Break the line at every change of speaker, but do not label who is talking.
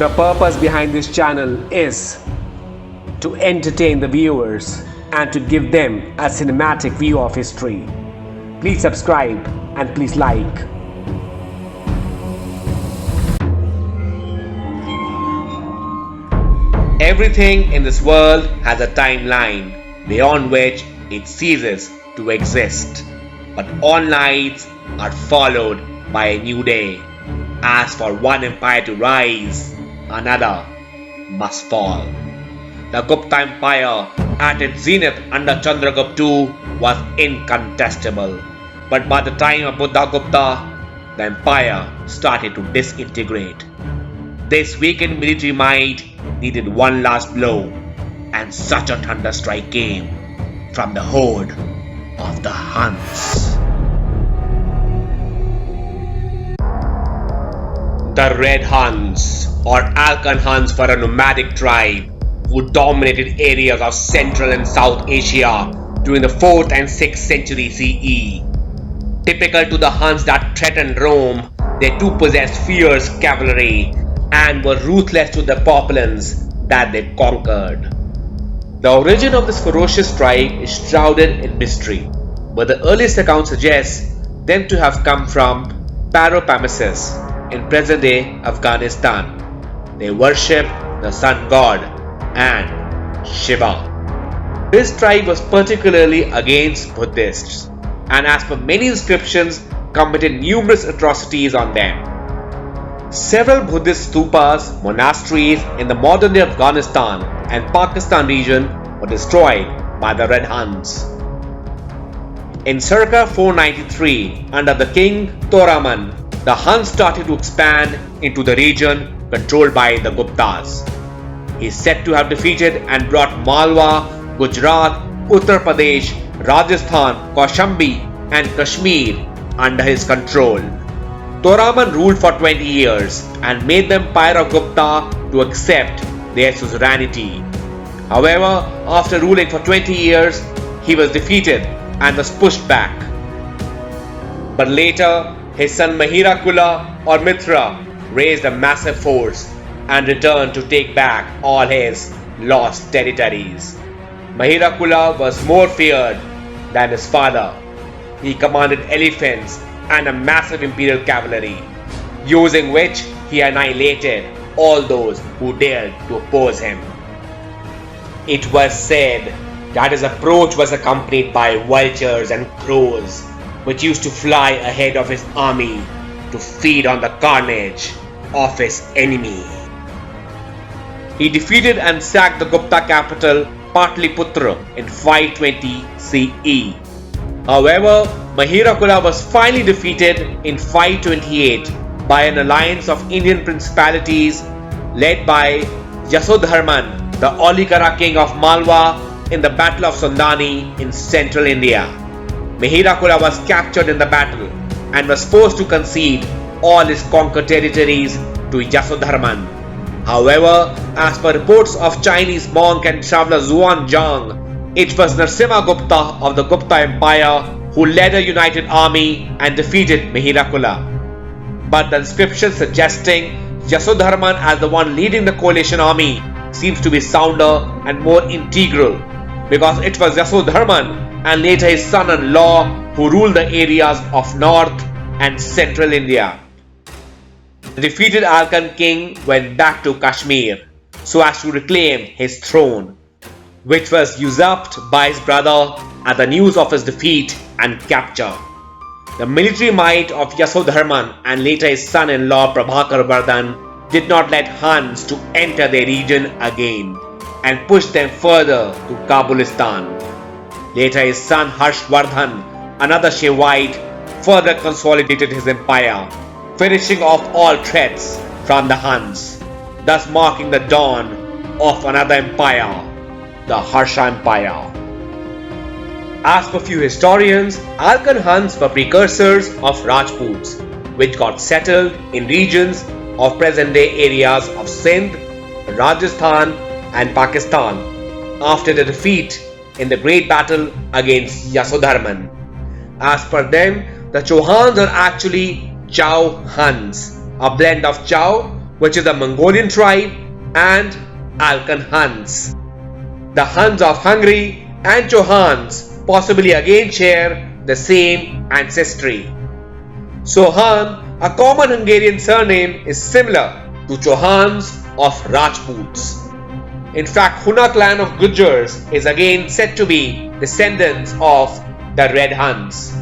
The purpose behind this channel is to entertain the viewers and to give them a cinematic view of history. Please subscribe and please like. Everything in this world has a timeline beyond which it ceases to exist. But all nights are followed by a new day. As for one empire to rise, another must fall. The Gupta Empire at its zenith under Chandragupta II was incontestable. But by the time of Buddhagupta, the empire started to disintegrate. This weakened military might needed one last blow, and such a thunderstrike came from the horde of the Huns. The Red Huns, or Alchon Huns, were a nomadic tribe who dominated areas of Central and South Asia during the 4th and 6th century CE. Typical to the Huns that threatened Rome, they too possessed fierce cavalry and were ruthless to the populace that they conquered. The origin of this ferocious tribe is shrouded in mystery, but the earliest accounts suggest them to have come from Paropamisus in present-day Afghanistan. They worship the Sun God and Shiva. This tribe was particularly against Buddhists, and as per many inscriptions, committed numerous atrocities on them. Several Buddhist stupas, monasteries in the modern-day Afghanistan and Pakistan region were destroyed by the Red Huns. In circa 493, under the king Toramana, the Huns started to expand into the region controlled by the Guptas. He is said to have defeated and brought Malwa, Gujarat, Uttar Pradesh, Rajasthan, Kaushambi and Kashmir under his control. Toraman ruled for 20 years and made the empire of Gupta to accept their suzerainty. However, after ruling for 20 years, he was defeated and was pushed back. But later, his son Mihirakula or Mithra raised a massive force and returned to take back all his lost territories. Mihirakula was more feared than his father. He commanded elephants and a massive imperial cavalry, using which he annihilated all those who dared to oppose him. It was said that his approach was accompanied by vultures and crows, which used to fly ahead of his army to feed on the carnage of his enemy. He defeated and sacked the Gupta capital Patliputra in 520 CE. However, Mihirakula was finally defeated in 528 by an alliance of Indian principalities led by Yasodharman, the Oligara king of Malwa, in the Battle of Sondani in central India. Mihirakula was captured in the battle and was forced to concede all his conquered territories to Yasodharman. However, as per reports of Chinese monk and traveller Xuanzang, it was Narasimhagupta of the Gupta Empire who led a united army and defeated Mihirakula. But the inscription suggesting Yasodharman as the one leading the coalition army seems to be sounder and more integral, because it was Yasodharman and later his son-in-law who ruled the areas of north and central India. The defeated Alchon king went back to Kashmir so as to reclaim his throne, which was usurped by his brother at the news of his defeat and capture. The military might of Yasodharman and later his son-in-law Harshavardhana did not let Huns to enter their region again and pushed them further to Kabulistan. Later his son Harshavardhana, another Shaivite, further consolidated his empire, finishing off all threats from the Huns, thus marking the dawn of another empire, the Harsha Empire. As per few historians, Alchon Huns were precursors of Rajputs, which got settled in regions of present-day areas of Sindh, Rajasthan and Pakistan after the defeat in the great battle against Yasodharman. As per them, the Chauhans are actually Chow Huns, a blend of Chow which is a Mongolian tribe, and Alchon Huns. The Huns of Hungary and Chauhans possibly again share the same ancestry. Chauhan, a common Hungarian surname, is similar to Chauhans of Rajputs. In fact, Huna clan of Gujars is again said to be descendants of the Red Huns.